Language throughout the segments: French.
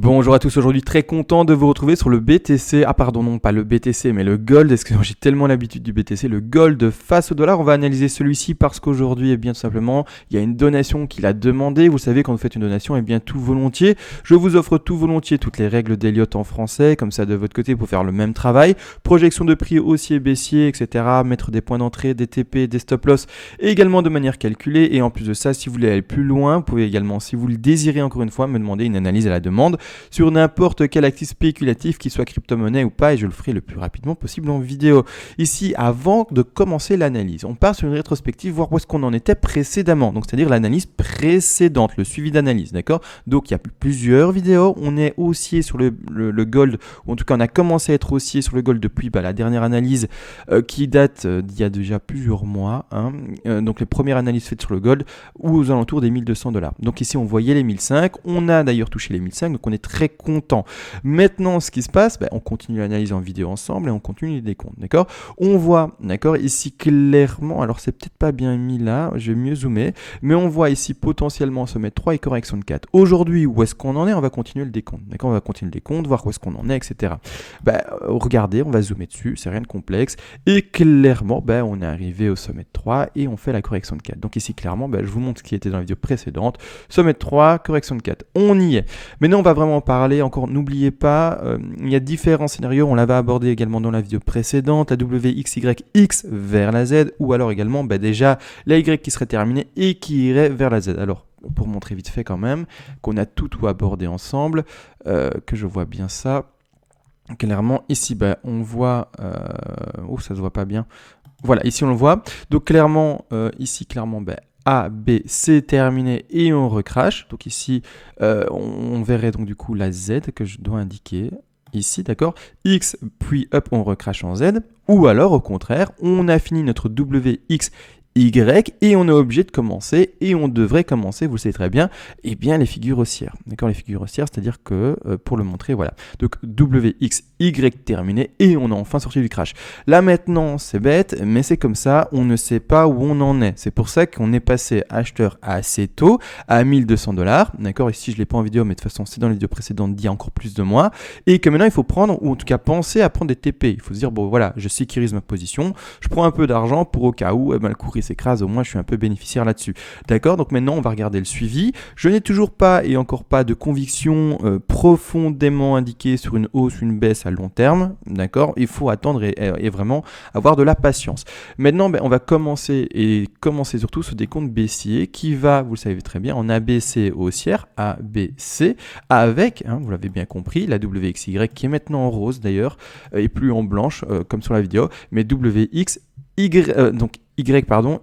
Bonjour à tous, aujourd'hui très content de vous retrouver sur le BTC, non pas le BTC mais le Gold, excusez-moi j'ai tellement l'habitude du BTC, le Gold face au dollar. On va analyser celui-ci parce qu'aujourd'hui bien tout simplement il y a une donation qu'il a demandé. Vous savez quand vous faites une donation bien tout volontiers, je vous offre tout volontiers toutes les règles d'Elliott en français, comme ça de votre côté pour faire le même travail, projection de prix haussier, baissier, etc., mettre des points d'entrée, des TP, des stop loss et également de manière calculée. Et en plus de ça, si vous voulez aller plus loin, vous pouvez également, si vous le désirez encore une fois, me demander une analyse à la demande sur n'importe quel actif spéculatif, qu'il soit crypto-monnaie ou pas, et je le ferai le plus rapidement possible en vidéo. Ici, avant de commencer l'analyse, on part sur une rétrospective, voir où est-ce qu'on en était précédemment, donc c'est-à-dire l'analyse précédente, le suivi d'analyse, d'accord? Donc il y a plusieurs vidéos, on est haussier sur le gold, ou en tout cas on a commencé à être haussier sur le gold depuis la dernière analyse qui date d'il y a déjà plusieurs mois, donc les premières analyses faites sur le gold, ou aux alentours des 1200 $. Donc ici on voyait les 1005, on a d'ailleurs touché les 1005, donc on est très content. Maintenant, ce qui se passe, on continue l'analyse en vidéo ensemble et on continue les décomptes, d'accord? On voit, d'accord, ici clairement, alors c'est peut-être pas bien mis là, je vais mieux zoomer, mais on voit ici potentiellement sommet 3 et correction de 4. Aujourd'hui, où est-ce qu'on en est? On va continuer le décompte, d'accord? On va continuer le décompte, voir où est-ce qu'on en est, etc. Regardez, on va zoomer dessus, c'est rien de complexe, et clairement, on est arrivé au sommet de 3 et on fait la correction de 4. Donc ici, clairement, je vous montre ce qui était dans la vidéo précédente, sommet de 3, correction de 4. On y est. Maintenant, on va vraiment parler, encore n'oubliez pas, il y a différents scénarios, on l'avait abordé également dans la vidéo précédente, la WXYX vers la Z, ou alors également déjà la Y qui serait terminée et qui irait vers la Z. Alors, pour montrer vite fait quand même, qu'on a tout abordé ensemble, que je vois bien ça, clairement, ici, on voit, ça se voit pas bien, voilà, ici on le voit, donc clairement, ici, clairement, A, B, C terminé et on recrache. Donc ici, on verrait donc du coup la Z que je dois indiquer ici, d'accord? X, puis hop, on recrache en Z. Ou alors, au contraire, on a fini notre WX, Y et on est obligé de commencer et on devrait commencer, vous le savez très bien, les figures haussières. D'accord, les figures haussières, c'est-à-dire que pour le montrer, voilà. Donc WX, Y terminé et on a enfin sorti du crash. Là maintenant, c'est bête, mais c'est comme ça, on ne sait pas où on en est. C'est pour ça qu'on est passé acheteur assez tôt à 1200 $. D'accord, ici je ne l'ai pas en vidéo, mais de toute façon, c'est dans la vidéo précédente d'il y a encore plus de mois. Et que maintenant, il faut prendre, ou en tout cas penser à prendre des TP. Il faut se dire, bon voilà, je sécurise ma position, je prends un peu d'argent pour au cas où le cours s'écrase, au moins je suis un peu bénéficiaire là-dessus. D'accord, donc maintenant on va regarder le suivi. Je n'ai toujours pas et encore pas de conviction profondément indiquée sur une hausse ou une baisse à long terme. D'accord, il faut attendre et vraiment avoir de la patience. Maintenant, on va commencer surtout ce décompte baissier qui va, vous le savez très bien, en ABC haussière, ABC, avec, vous l'avez bien compris, la WXY qui est maintenant en rose d'ailleurs, et plus en blanche comme sur la vidéo, mais WX,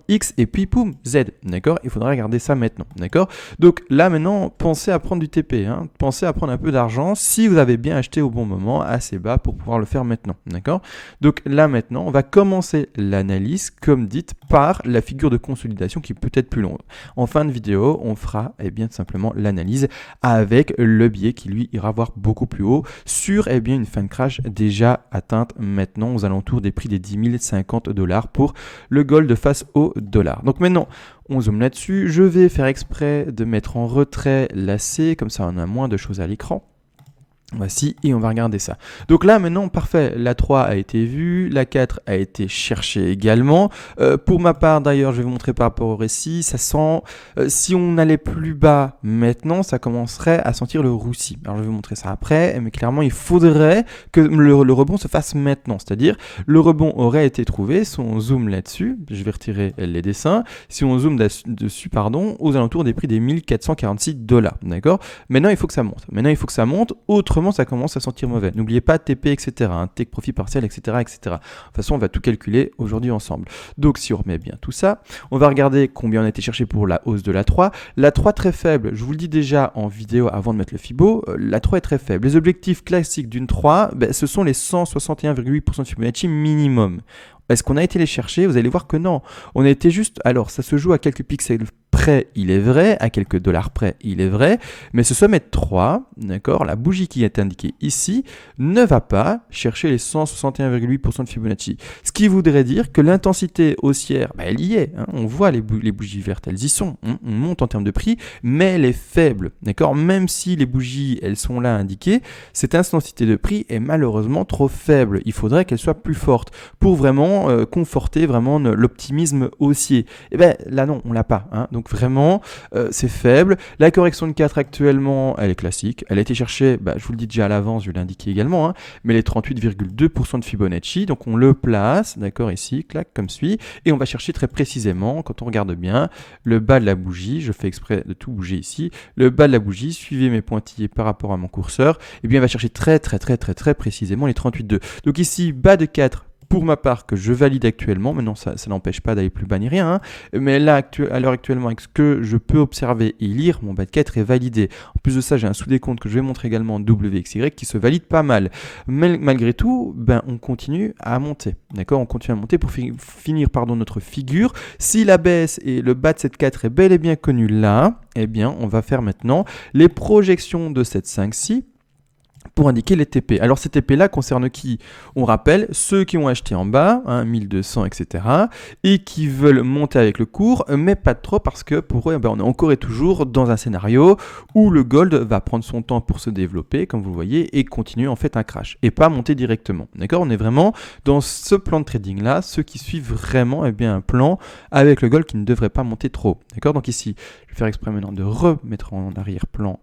X et puis poum, Z, d'accord? Il faudra regarder ça maintenant, d'accord? Donc là maintenant, pensez à prendre du TP, pensez à prendre un peu d'argent si vous avez bien acheté au bon moment, assez bas pour pouvoir le faire maintenant, d'accord? Donc là maintenant, on va commencer l'analyse comme dite par la figure de consolidation qui peut être plus longue. En fin de vidéo, on fera tout simplement l'analyse avec le biais qui lui ira voir beaucoup plus haut sur une fin de crash déjà atteinte maintenant aux alentours des prix des 10 050 $ pour le gold face au dollar. Donc maintenant, on zoome là-dessus. Je vais faire exprès de mettre en retrait la C, comme ça on a moins de choses à l'écran. Voici, et on va regarder ça. Donc là, maintenant, parfait, la 3 a été vue, la 4 a été cherchée également. Pour ma part, d'ailleurs, je vais vous montrer par rapport au récit, ça sent, si on allait plus bas maintenant, ça commencerait à sentir le roussi. Alors, je vais vous montrer ça après, mais clairement, il faudrait que le rebond se fasse maintenant. C'est-à-dire, le rebond aurait été trouvé, si on zoome là-dessus, je vais retirer les dessins, si on zoome dessus, aux alentours des prix des 1446 $. D'accord? Maintenant, il faut que ça monte. Autrement, ça commence à sentir mauvais. N'oubliez pas TP, etc. Take profit partiel, etc., etc. De toute façon, on va tout calculer aujourd'hui ensemble. Donc, si on remet bien tout ça, on va regarder combien on a été cherché pour la hausse de la 3. La 3 très faible, je vous le dis déjà en vidéo avant de mettre le Fibo, la 3 est très faible. Les objectifs classiques d'une 3, ce sont les 161,8% de Fibonacci minimum. Est-ce qu'on a été les chercher? Vous allez voir que non. On a été juste, alors ça se joue à quelques pixels près, il est vrai, à quelques dollars près, il est vrai, mais ce sommet de 3, d'accord, la bougie qui est indiquée ici, ne va pas chercher les 161,8% de Fibonacci. Ce qui voudrait dire que l'intensité haussière, elle y est, hein, on voit les bougies vertes, elles y sont, on monte en termes de prix, mais elle est faible, d'accord, même si les bougies, elles sont là indiquées, cette intensité de prix est malheureusement trop faible. Il faudrait qu'elle soit plus forte pour vraiment conforter vraiment l'optimisme haussier. Et bien là non, on l'a pas. Hein. Donc vraiment, c'est faible. La correction de 4 actuellement, elle est classique. Elle a été cherchée, je vous le dis déjà à l'avance, je vais l'indiquer également, hein, mais les 38,2% de Fibonacci. Donc on le place, d'accord, ici, clac, comme suit. Et on va chercher très précisément, quand on regarde bien, le bas de la bougie. Je fais exprès de tout bouger ici. Le bas de la bougie, suivez mes pointillés par rapport à mon curseur. Et bien on va chercher très précisément les 38,2. Donc ici, bas de 4 pour ma part que je valide actuellement. Maintenant, ça n'empêche pas d'aller plus bas ni rien. Hein. Mais là, à l'heure actuellement, avec ce que je peux observer et lire, mon bas de 4 est validé. En plus de ça, j'ai un sous-décompte que je vais montrer également en WXY qui se valide pas mal. Mais malgré tout, on continue à monter. D'accord, on continue à monter pour finir notre figure. Si la baisse et le bas de cette 4 est bel et bien connu là, eh bien, on va faire maintenant les projections de cette 5-ci pour indiquer les TP. Alors ces TP-là concernent qui? On rappelle ceux qui ont acheté en bas, 1200, etc. et qui veulent monter avec le cours, mais pas trop parce que pour eux, on est encore et toujours dans un scénario où le gold va prendre son temps pour se développer, comme vous le voyez, et continuer en fait un crash, et pas monter directement. D'accord? On est vraiment dans ce plan de trading-là, ceux qui suivent vraiment un plan avec le gold qui ne devrait pas monter trop. D'accord? Donc ici, je vais faire exprès maintenant de remettre en arrière-plan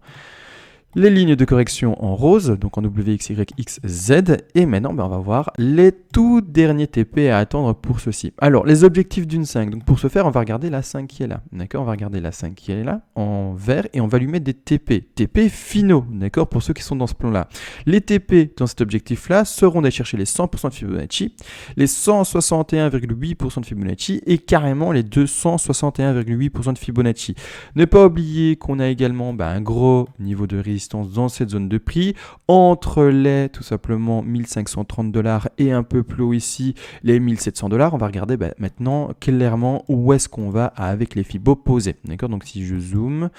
les lignes de correction en rose, donc en WXYXZ, et maintenant on va voir les tout derniers TP à attendre pour ceci. Alors les objectifs d'une 5, donc pour ce faire on va regarder la 5 qui est là, d'accord, on va regarder la 5 qui est là en vert et on va lui mettre des TP finaux, d'accord, pour ceux qui sont dans ce plan là. Les TP dans cet objectif là seront d'aller chercher les 100% de Fibonacci, les 161,8% de Fibonacci et carrément les 261,8% de Fibonacci. Ne pas oublier qu'on a également un gros niveau de résistance dans cette zone de prix, entre les tout simplement 1530 $ et un peu plus haut ici les 1700 $. On va regarder maintenant clairement où est-ce qu'on va avec les Fibos posés. D'accord, donc si je zoome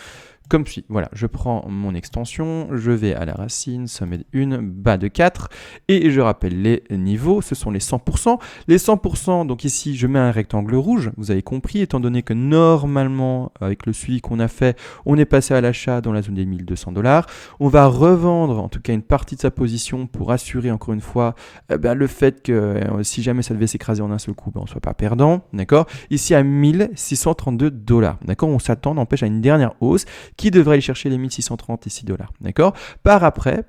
comme suit, voilà, je prends mon extension, je vais à la racine, sommet de 1, bas de 4, et je rappelle les niveaux, ce sont les 100%. Les 100%, donc ici, je mets un rectangle rouge, vous avez compris, étant donné que normalement, avec le suivi qu'on a fait, on est passé à l'achat dans la zone des 1200 $. On va revendre, en tout cas, une partie de sa position pour assurer, encore une fois, le fait que si jamais ça devait s'écraser en un seul coup, on ne soit pas perdant, d'accord. Ici, à 1632 $, d'accord, on s'attend, n'empêche, à une dernière hausse, qui devrait aller chercher les 1636 $, d'accord. Par après,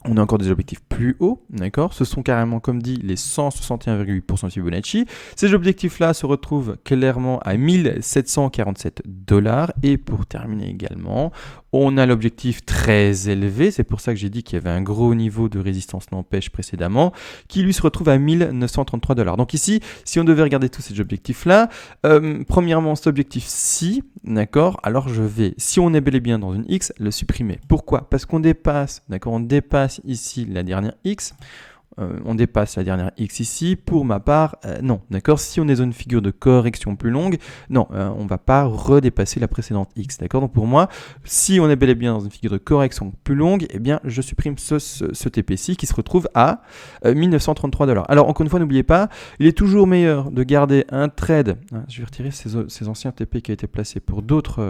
on a encore des objectifs plus hauts, d'accord. Ce sont carrément, comme dit, les 161,8% de Fibonacci. Ces objectifs-là se retrouvent clairement à 1747 $. Et pour terminer également, on a l'objectif très élevé, c'est pour ça que j'ai dit qu'il y avait un gros niveau de résistance n'empêche précédemment, qui lui se retrouve à 1933 $. Donc ici, si on devait regarder tous ces objectifs-là, premièrement, cet objectif-ci, d'accord, alors je vais, si on est bel et bien dans une X, le supprimer. Pourquoi? Parce qu'on dépasse, d'accord, on dépasse ici la dernière X, on dépasse la dernière X ici, pour ma part, non, d'accord. Si on est dans une figure de correction plus longue, non, on ne va pas redépasser la précédente X, d'accord. Donc pour moi, si on est bel et bien dans une figure de correction plus longue, eh bien je supprime ce TP-ci qui se retrouve à 1933 $. Alors encore une fois, n'oubliez pas, il est toujours meilleur de garder un trade, je vais retirer ces anciens TP qui ont été placés pour d'autres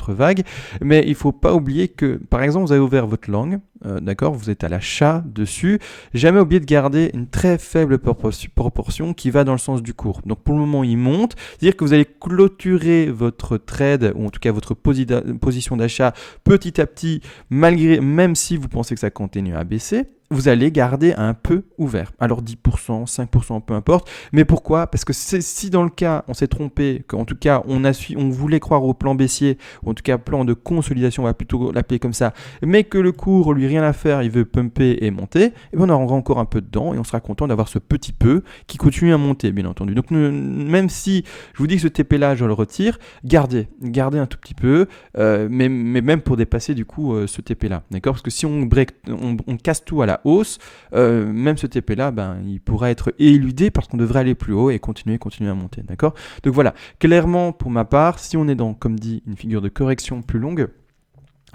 vagues, mais il ne faut pas oublier que, par exemple, vous avez ouvert votre long, d'accord, vous êtes à l'achat dessus, jamais oublier de garder une très faible proportion qui va dans le sens du cours. Donc pour le moment il monte, c'est-à-dire que vous allez clôturer votre trade ou en tout cas votre position d'achat petit à petit, même si vous pensez que ça continue à baisser, vous allez garder un peu ouvert. Alors 10%, 5%, peu importe. Mais pourquoi? Parce que si dans le cas, on s'est trompé, qu'en tout cas, on voulait croire au plan baissier, ou en tout cas plan de consolidation, on va plutôt l'appeler comme ça, mais que le cours, lui, rien à faire, il veut pumper et monter, et bien on aura encore un peu dedans, et on sera content d'avoir ce petit peu qui continue à monter, bien entendu. Donc même si je vous dis que ce TP-là, je le retire, gardez un tout petit peu, mais même pour dépasser du coup ce TP-là, d'accord? Parce que si on casse tout à la hausse, même ce TP là, il pourra être éludé parce qu'on devrait aller plus haut et continuer à monter, d'accord? Donc voilà, clairement pour ma part, si on est dans, comme dit, une figure de correction plus longue,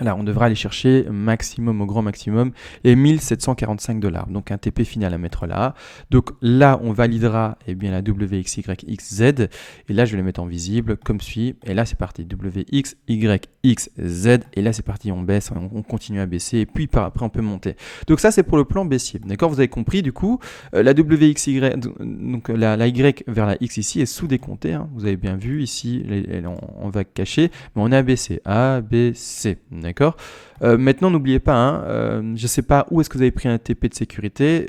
là, on devra aller chercher maximum, au grand maximum, les 1745 $. Donc, un TP final à mettre là. Donc, là, on validera la WXYXZ. Et là, je vais les mettre en visible comme suit. Et là, c'est parti. WXYXZ. Et là, c'est parti. On baisse, on continue à baisser. Et puis, après, on peut monter. Donc, ça, c'est pour le plan baissier. D'accord? Vous avez compris, du coup, la WXY, donc la Y vers la X ici est sous-décomptée. Hein. Vous avez bien vu ici, elle est en vague cachée. Mais on a baissé. A, B, C. D'accord. Maintenant, n'oubliez pas, je ne sais pas où est-ce que vous avez pris un TP de sécurité,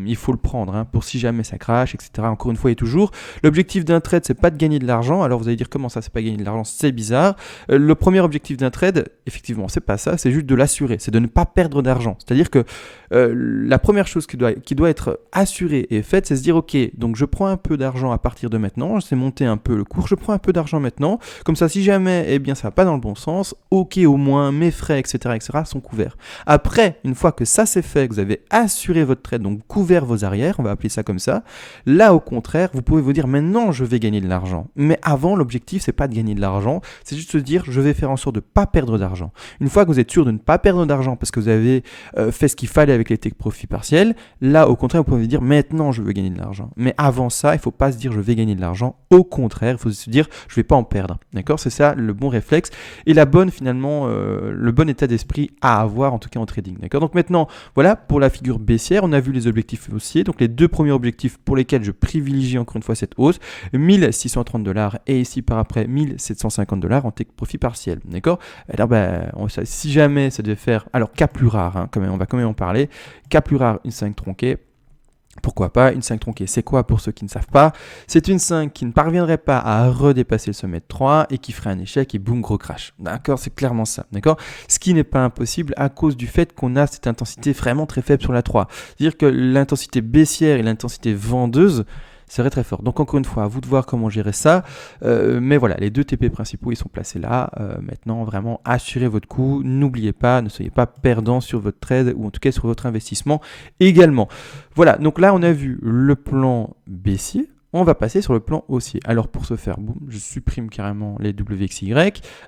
il faut le prendre pour si jamais ça crache, etc. Encore une fois et toujours, l'objectif d'un trade, c'est pas de gagner de l'argent. Alors vous allez dire comment ça, c'est pas gagner de l'argent, c'est bizarre. Le premier objectif d'un trade, effectivement, c'est pas ça, c'est juste de l'assurer, c'est de ne pas perdre d'argent. C'est-à-dire que la première chose qui doit être assurée et faite, c'est se dire ok, donc je prends un peu d'argent à partir de maintenant, je sais monter un peu le cours, je prends un peu d'argent maintenant, comme ça si jamais ça va pas dans le bon sens, ok, au moins mes frais, etc. sont couverts. Après, une fois que ça c'est fait, que vous avez assuré votre trade, donc couvert vos arrières, on va appeler ça comme ça, là au contraire, vous pouvez vous dire maintenant je vais gagner de l'argent. Mais avant, l'objectif c'est pas de gagner de l'argent, c'est juste se dire je vais faire en sorte de pas perdre d'argent. Une fois que vous êtes sûr de ne pas perdre d'argent parce que vous avez fait ce qu'il fallait avec les take profits partiels, là au contraire vous pouvez vous dire maintenant je veux gagner de l'argent. Mais avant ça, il faut pas se dire je vais gagner de l'argent, au contraire, il faut se dire je vais pas en perdre. D'accord? C'est ça le bon réflexe et la bonne finalement, le bon état d'esprit à avoir en tout cas en trading. D'accord? Donc maintenant, voilà pour la figure baissière, on a vu les objectifs haussiers. Donc les deux premiers objectifs pour lesquels je privilégie encore une fois cette hausse, 1630 $ et ici par après 1750 $ en take profit partiel. D'accord? Alors si jamais ça devait faire, alors cas plus rare, on va quand même en parler, cas plus rare, une 5 tronquée. Pourquoi pas? Une 5 tronquée, c'est quoi pour ceux qui ne savent pas? C'est une 5 qui ne parviendrait pas à redépasser le sommet de 3 et qui ferait un échec et boum, gros crash. D'accord? C'est clairement ça. D'accord? Ce qui n'est pas impossible à cause du fait qu'on a cette intensité vraiment très faible sur la 3. C'est-à-dire que l'intensité baissière et l'intensité vendeuse serait très fort. Donc encore une fois, à vous de voir comment gérer ça. Mais voilà, les deux TP principaux, ils sont placés là. Maintenant, vraiment, assurez votre coup. N'oubliez pas, ne soyez pas perdant sur votre trade ou en tout cas sur votre investissement également. Voilà, donc là, on a vu le plan baissier. On va passer sur le plan haussier. Alors pour ce faire, boum, je supprime carrément les WXY,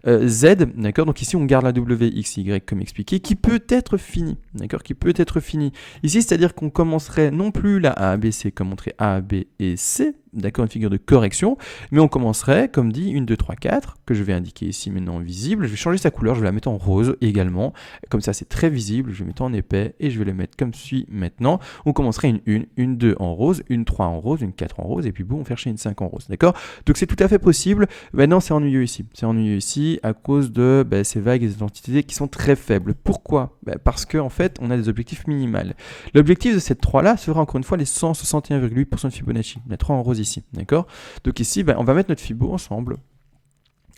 Z, d'accord. Donc ici on garde la WXY comme expliqué, qui peut être fini, d'accord, qui peut être fini. Ici, c'est-à-dire qu'on commencerait non plus la ABC comme montré A, B et C, d'accord, une figure de correction, mais on commencerait, comme dit, 1, 2, 3, 4, que je vais indiquer ici maintenant en visible. Je vais changer sa couleur, je vais la mettre en rose également, comme ça c'est très visible, je vais mettre en épais et je vais le mettre comme suit maintenant. On commencerait une 2 en rose, une 3 en rose, une 4 en rose, et puis boum, on fait chercher une 5 en rose, d'accord? Donc c'est tout à fait possible. Maintenant c'est ennuyeux ici à cause de ces vagues et des entités qui sont très faibles. Pourquoi? Parce qu'en fait on a des objectifs minimales. L'objectif de cette 3 là sera encore une fois les 161,8% de Fibonacci, la 3 en rose ici, d'accord? Donc ici, on va mettre notre Fibo ensemble.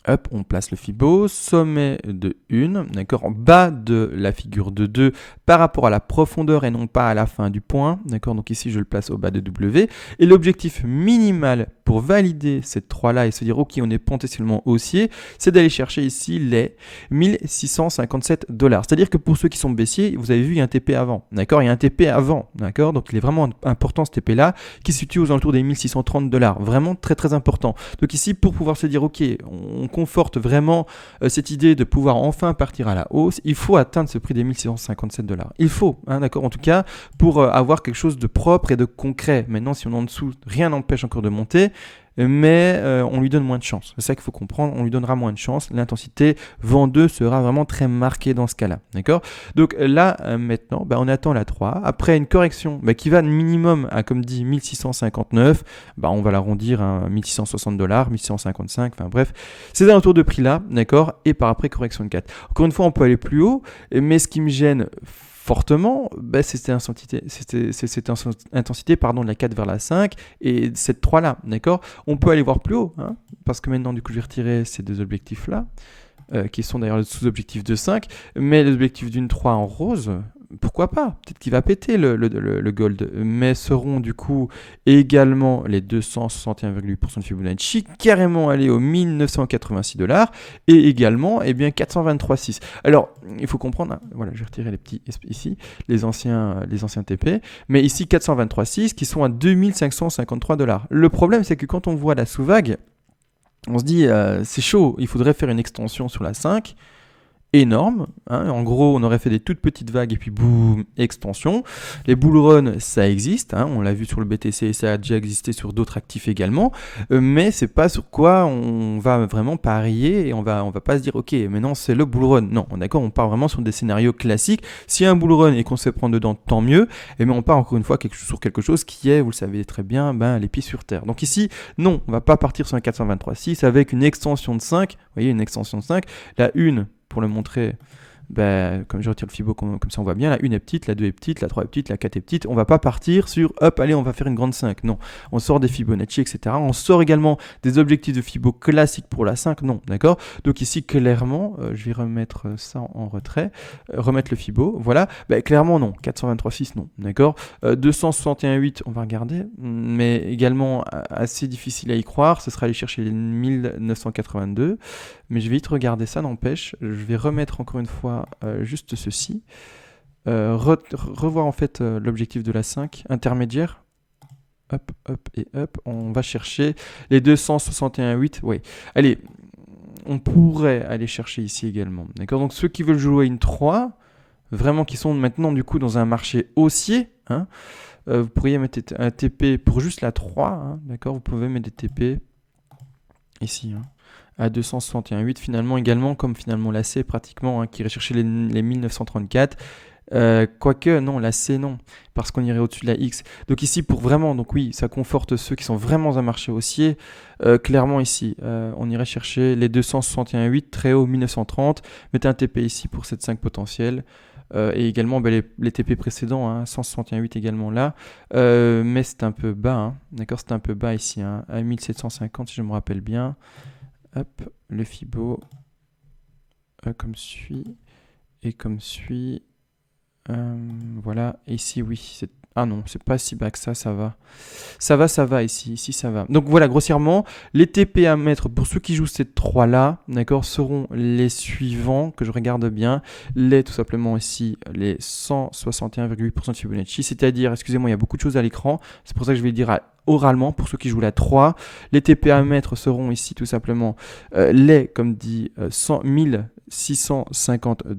Hop, on place le Fibo, sommet de 1, d'accord, en bas de la figure de 2 par rapport à la profondeur et non pas à la fin du point, d'accord, donc ici je le place au bas de W, et l'objectif minimal pour valider cette 3 là et se dire ok on est potentiellement haussier, c'est d'aller chercher ici les 1657 $. C'est-à-dire que pour ceux qui sont baissiers, vous avez vu il y a un TP avant, d'accord, il y a un TP avant, d'accord, donc il est vraiment important ce TP là qui se situe aux alentours des 1630 $, vraiment très très important. Donc ici pour pouvoir se dire ok, on conforte vraiment cette idée de pouvoir enfin partir à la hausse, il faut atteindre ce prix des 1657 $. Il faut, d'accord, en tout cas, pour avoir quelque chose de propre et de concret. Maintenant, si on est en dessous, rien n'empêche encore de monter, mais on lui donne moins de chance. C'est ça qu'il faut comprendre, on lui donnera moins de chance. L'intensité vendeuse sera vraiment très marquée dans ce cas-là, d'accord? Donc là, maintenant, on attend la 3. Après une correction qui va minimum à, comme dit, 1659, on va l'arrondir à 1660 $, 1655, enfin bref, ces alentours de prix-là, d'accord? Et par après, correction de 4. Encore une fois, on peut aller plus haut, mais ce qui me gêne fortement, c'est cette intensité de la 4 vers la 5 et cette 3 là, d'accord? On peut aller voir plus haut, parce que maintenant du coup je vais retirer ces deux objectifs là, qui sont d'ailleurs les sous-objectifs de 5, mais les objectifs d'une 3 en rose, pourquoi pas, peut-être qu'il va péter le gold, mais seront du coup également les 261,8% de Fibonacci, carrément aller aux 1986 $ et également eh bien 423,6. Alors, il faut comprendre, hein, voilà, je vais retirer les petits ici, les anciens TP, mais ici 423,6 qui sont à 2553 $. Le problème, c'est que quand on voit la sous-vague, on se dit c'est chaud, il faudrait faire une extension sur la 5, énorme, hein. En gros on aurait fait des toutes petites vagues et puis boum, extension. Les bull run ça existe, hein. On l'a vu sur le BTC et ça a déjà existé sur d'autres actifs également, mais c'est pas sur quoi on va vraiment parier et on va pas se dire ok maintenant c'est le bull run. Non, d'accord, on part vraiment sur des scénarios classiques. Si un bull run et qu'on se fait prendre dedans, tant mieux, et mais on part encore une fois sur quelque chose qui est, vous le savez très bien, les pieds sur terre. Donc ici non, on va pas partir sur un 423,6 avec une extension de 5, vous voyez une extension de 5, la une pour le montrer, comme je retire le Fibo, comme ça on voit bien, la 1 est petite, la 2 est petite, la 3 est petite, la 4 est petite. On va pas partir sur, hop, allez, on va faire une grande 5. Non, on sort des Fibonacci, etc. On sort également des objectifs de Fibo classiques pour la 5. Non, d'accord. Donc ici, clairement, je vais remettre ça en retrait, remettre le Fibo, voilà. Clairement, non. 423,6, non, d'accord. 261,8, on va regarder, mais également assez difficile à y croire. Ce sera aller chercher les 1982. Mais je vais vite regarder ça, n'empêche. Je vais remettre encore une fois juste ceci. Revoir en fait l'objectif de la 5 intermédiaire. Hop, hop et hop. On va chercher les 261,8. Oui. Allez, on pourrait aller chercher ici également. D'accord. Donc ceux qui veulent jouer une 3, vraiment qui sont maintenant du coup dans un marché haussier, hein, vous pourriez mettre un TP pour juste la 3. Hein, d'accord. Vous pouvez mettre des TP ici. Hein, à 261,8 finalement également, comme finalement la C pratiquement, hein, qui irait chercher les 1934. Quoique, non, la C, non, parce qu'on irait au-dessus de la X. Donc ici, pour vraiment, donc oui, ça conforte ceux qui sont vraiment dans un marché haussier. Clairement ici, on irait chercher les 261,8, très haut, 1930. Mettez un TP ici pour cette 5 potentielle. Et également les TP précédents, hein, 161,8 également là. Mais c'est un peu bas, hein, d'accord, c'est un peu bas ici, hein, à 1750 si je me rappelle bien. Hop, le Fibo comme suit et comme suit. Voilà, et ici oui, ah non, c'est pas si bas que ça, ça va. Ça va ici ça va. Donc voilà, grossièrement, les TP à mettre pour ceux qui jouent ces 3 là, d'accord, seront les suivants, que je regarde bien, tout simplement ici, les 161,8% de Fibonacci, c'est-à-dire, excusez-moi, il y a beaucoup de choses à l'écran, c'est pour ça que je vais le dire oralement pour ceux qui jouent la 3. Les TP à mettre seront ici tout simplement comme dit, 1650 $.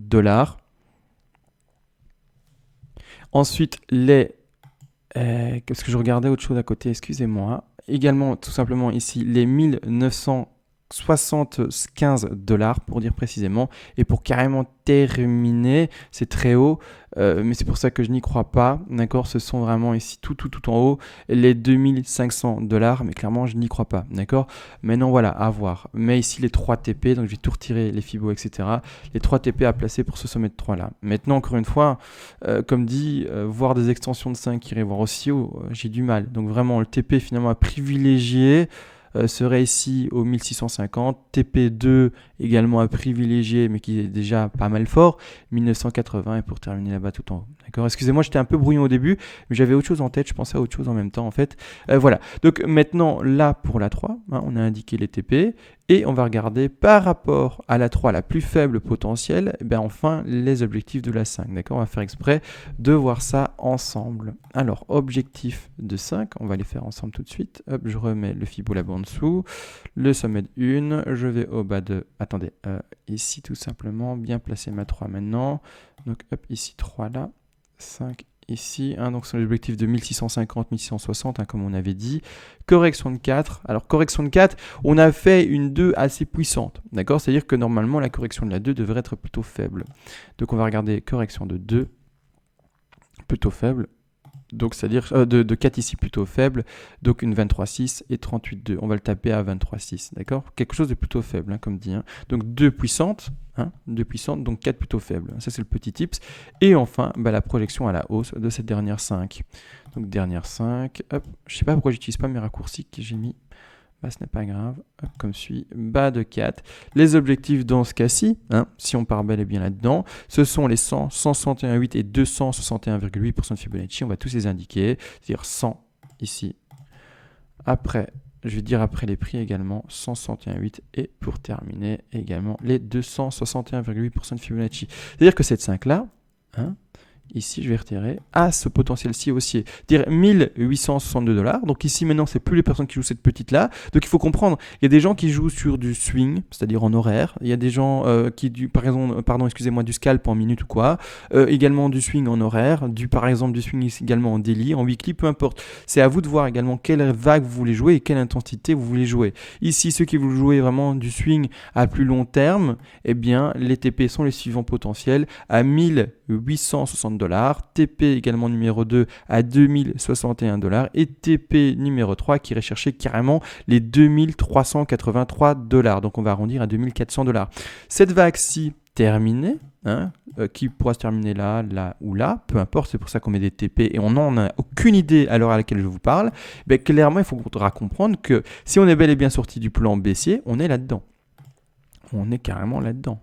Ensuite, qu'est-ce que je regardais autre chose à côté, excusez-moi. Également, tout simplement ici, les 1975 $ pour dire précisément. Et pour carrément terminer, c'est très haut, mais c'est pour ça que je n'y crois pas. D'accord, ce sont vraiment ici tout en haut, les 2500 $, mais clairement, je n'y crois pas. D'accord, maintenant voilà, à voir. Mais ici, les 3 TP, donc je vais tout retirer, les Fibo, etc. Les 3 TP à placer pour ce sommet de 3 là. Maintenant, encore une fois, comme dit, voir des extensions de 5 qui iraient voir aussi haut, j'ai du mal. Donc vraiment, le TP finalement à privilégier serait ici au 1650, TP2 également à privilégier mais qui est déjà pas mal fort, 1980 et pour terminer là-bas tout en haut. D'accord, excusez-moi, j'étais un peu brouillon au début, mais j'avais autre chose en tête, je pensais à autre chose en même temps en fait. Voilà, donc maintenant là pour la 3, hein, on a indiqué les TP et on va regarder par rapport à la 3 la plus faible potentielle, et bien enfin les objectifs de la 5. D'accord, on va faire exprès de voir ça ensemble. Alors, objectif de 5, on va les faire ensemble tout de suite. Hop, je remets le Fibo là-bas en dessous, le sommet de 1, je vais au bas de... Attendez, ici tout simplement, bien placer ma 3 maintenant. Donc hop, ici 3 là, 5 ici, hein, donc c'est l'objectif de 1650, 1660, hein, comme on avait dit. Correction de 4. Alors, correction de 4, on a fait une 2 assez puissante. D'accord, c'est-à-dire que normalement, la correction de la 2 devrait être plutôt faible. Donc, on va regarder correction de 2, plutôt faible. Donc, c'est-à-dire de 4 ici plutôt faible, donc une 23,6 et 38,2. On va le taper à 23,6, d'accord? Quelque chose de plutôt faible, hein, comme dit. Hein. Donc 2 puissantes, hein, 2 puissantes, donc 4 plutôt faibles. Ça, c'est le petit tips. Et enfin, la projection à la hausse de cette dernière 5. Donc dernière 5, hop. Je ne sais pas pourquoi j'utilise pas mes raccourcis que j'ai mis. ce n'est pas grave, comme suit, bas de 4. Les objectifs dans ce cas-ci, si on part bel et bien là-dedans, ce sont les 100, 161,8 et 261,8% de Fibonacci. On va tous les indiquer, c'est-à-dire 100 ici. Après, je vais dire après les prix également, 161,8 et pour terminer également les 261,8% de Fibonacci. C'est-à-dire que cette 5-là, ici, je vais retirer à ce potentiel-ci haussier, dire 1862 $. Donc ici, maintenant, c'est plus les personnes qui jouent cette petite-là. Donc il faut comprendre, il y a des gens qui jouent sur du swing, c'est-à-dire en horaire. Il y a des gens par exemple, du scalp en minute ou quoi. Également du swing en horaire, par exemple du swing également en daily, en weekly, peu importe. C'est à vous de voir également quelle vague vous voulez jouer et quelle intensité vous voulez jouer. Ici, ceux qui veulent jouer vraiment du swing à plus long terme, eh bien, les TP sont les suivants potentiels à 1860 $, TP également numéro 2 à 2061 $ et TP numéro 3 qui irait chercher carrément les 2383 $. Donc on va arrondir à 2400 $. Cette vague-ci terminée, qui pourra se terminer là, là ou là, peu importe, c'est pour ça qu'on met des TP et on n'en a aucune idée à l'heure à laquelle je vous parle, clairement il faudra comprendre que si on est bel et bien sorti du plan baissier, on est là-dedans. On est carrément là-dedans.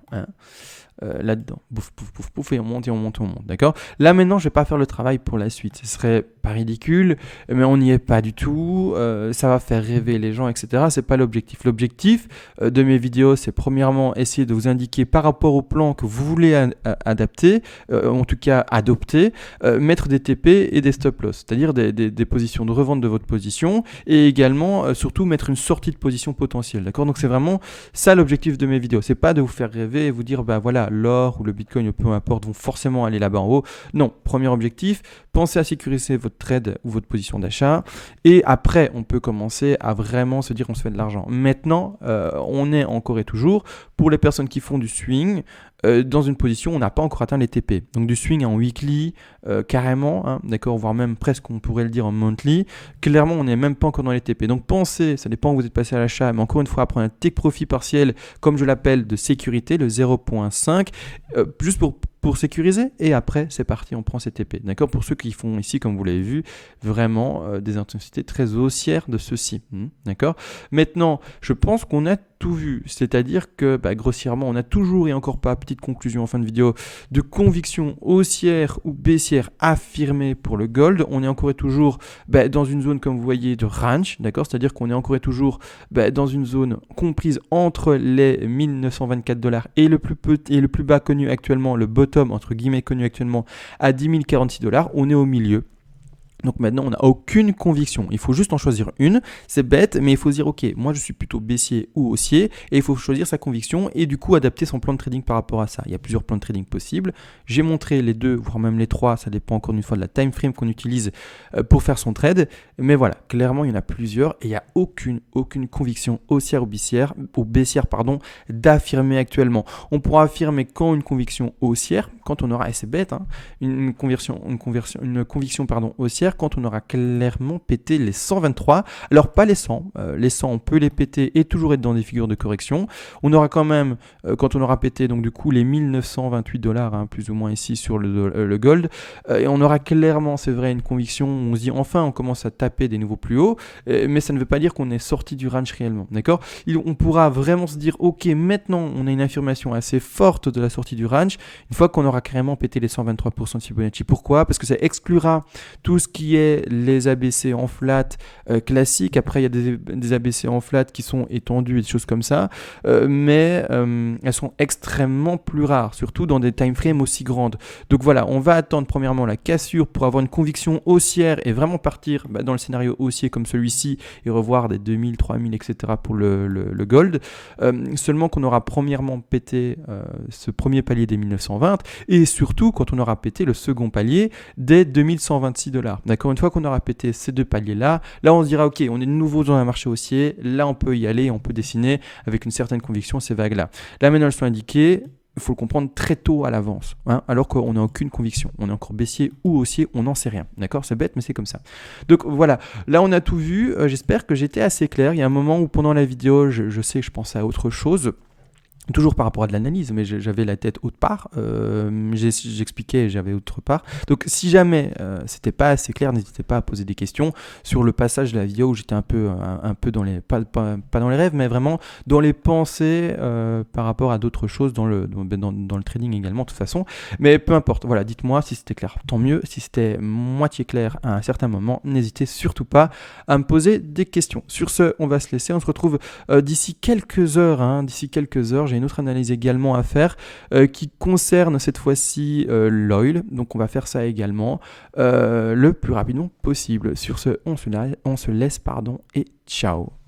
Là-dedans, pouf, pouf, pouf, pouf, et on monte, d'accord. Là maintenant, je vais pas faire le travail pour la suite, ce serait pas ridicule, mais on n'y est pas du tout, ça va faire rêver les gens, etc. C'est pas l'objectif. L'objectif de mes vidéos, c'est premièrement essayer de vous indiquer par rapport au plan que vous voulez adapter, en tout cas adopter, mettre des TP et des stop loss, c'est-à-dire des positions de revente de votre position, et également surtout mettre une sortie de position potentielle, d'accord. Donc c'est vraiment ça l'objectif de mes vidéos, c'est pas de vous faire rêver et vous dire voilà, l'or ou le bitcoin, peu importe, vont forcément aller là-bas en haut. Non, premier objectif, pensez à sécuriser votre trade ou votre position d'achat. Et après, on peut commencer à vraiment se dire qu'on se fait de l'argent. Maintenant, on est encore et toujours, pour les personnes qui font du swing, dans une position où on n'a pas encore atteint les TP. Donc du swing en weekly, carrément, d'accord, voire même presque, on pourrait le dire en monthly. Clairement, on n'est même pas encore dans les TP. Donc pensez, ça dépend où vous êtes passé à l'achat, mais encore une fois, à prendre un take profit partiel, comme je l'appelle, de sécurité, le 0.5, juste pour sécuriser, et après c'est parti, on prend ces TP, d'accord. Pour ceux qui font ici, comme vous l'avez vu, vraiment des intensités très haussières de ceci, d'accord. Maintenant, je pense qu'on a tout vu, c'est-à-dire que grossièrement, on n'a toujours et encore pas, petite conclusion en fin de vidéo, de conviction haussière ou baissière affirmée pour le gold. On est encore et toujours dans une zone, comme vous voyez, de range, d'accord, c'est-à-dire qu'on est encore et toujours dans une zone comprise entre les 1924 $ et le plus bas connu actuellement, le bottom entre guillemets connu actuellement à 10 046 $. On est au milieu. Donc maintenant, on n'a aucune conviction. Il faut juste en choisir une. C'est bête, mais il faut se dire, ok, moi je suis plutôt baissier ou haussier, et il faut choisir sa conviction et du coup adapter son plan de trading par rapport à ça. Il y a plusieurs plans de trading possibles. J'ai montré les 2, voire même les 3. Ça dépend encore une fois de la time frame qu'on utilise pour faire son trade. Mais voilà, clairement, il y en a plusieurs et il n'y a aucune conviction haussière ou baissière, d'affirmer actuellement. On pourra affirmer quand une conviction haussière, quand on aura, et c'est bête, une conviction haussière, quand on aura clairement pété les 123, alors pas les 100, les 100 on peut les péter et toujours être dans des figures de correction. On aura quand même, quand on aura pété donc du coup les 1928 $, plus ou moins ici sur le gold, et on aura clairement, c'est vrai, une conviction, on se dit enfin on commence à taper des nouveaux plus hauts, mais ça ne veut pas dire qu'on est sorti du range réellement, d'accord. On pourra vraiment se dire ok, maintenant on a une affirmation assez forte de la sortie du range, une fois qu'on aura carrément pété les 123% de Fibonacci. Pourquoi? Parce que ça exclura tout ce qui est les ABC en flat classiques. Après, il y a des ABC en flat qui sont étendus et des choses comme ça, mais elles sont extrêmement plus rares, surtout dans des time frames aussi grandes. Donc voilà, on va attendre premièrement la cassure pour avoir une conviction haussière et vraiment partir dans le scénario haussier comme celui-ci et revoir des 2000, 3000, etc. pour le gold. Seulement qu'on aura premièrement pété ce premier palier des 1920 et surtout quand on aura pété le second palier des 2126 $. D'accord, une fois qu'on aura pété ces deux paliers-là, là on se dira ok, on est de nouveau dans un marché haussier, là on peut y aller, on peut dessiner avec une certaine conviction ces vagues-là. Là maintenant elles sont indiquées, il faut le comprendre très tôt à l'avance, alors qu'on n'a aucune conviction. On est encore baissier ou haussier, on n'en sait rien. D'accord, c'est bête, mais c'est comme ça. Donc voilà, là on a tout vu. J'espère que j'étais assez clair. Il y a un moment où pendant la vidéo, je sais que je pensais à autre chose. toujours par rapport à de l'analyse, mais j'avais la tête autre part, j'expliquais et j'avais autre part. Donc si jamais c'était pas assez clair, n'hésitez pas à poser des questions sur le passage de la vidéo où j'étais un peu dans les, pas dans les rêves, mais vraiment dans les pensées par rapport à d'autres choses dans le trading également de toute façon. Mais peu importe, voilà, dites-moi si c'était clair, tant mieux. Si c'était moitié clair à un certain moment, n'hésitez surtout pas à me poser des questions. Sur ce, on va se laisser, on se retrouve d'ici quelques heures, j'ai une autre analyse également à faire qui concerne cette fois-ci l'oil. Donc on va faire ça également le plus rapidement possible. Sur ce, on se laisse et ciao.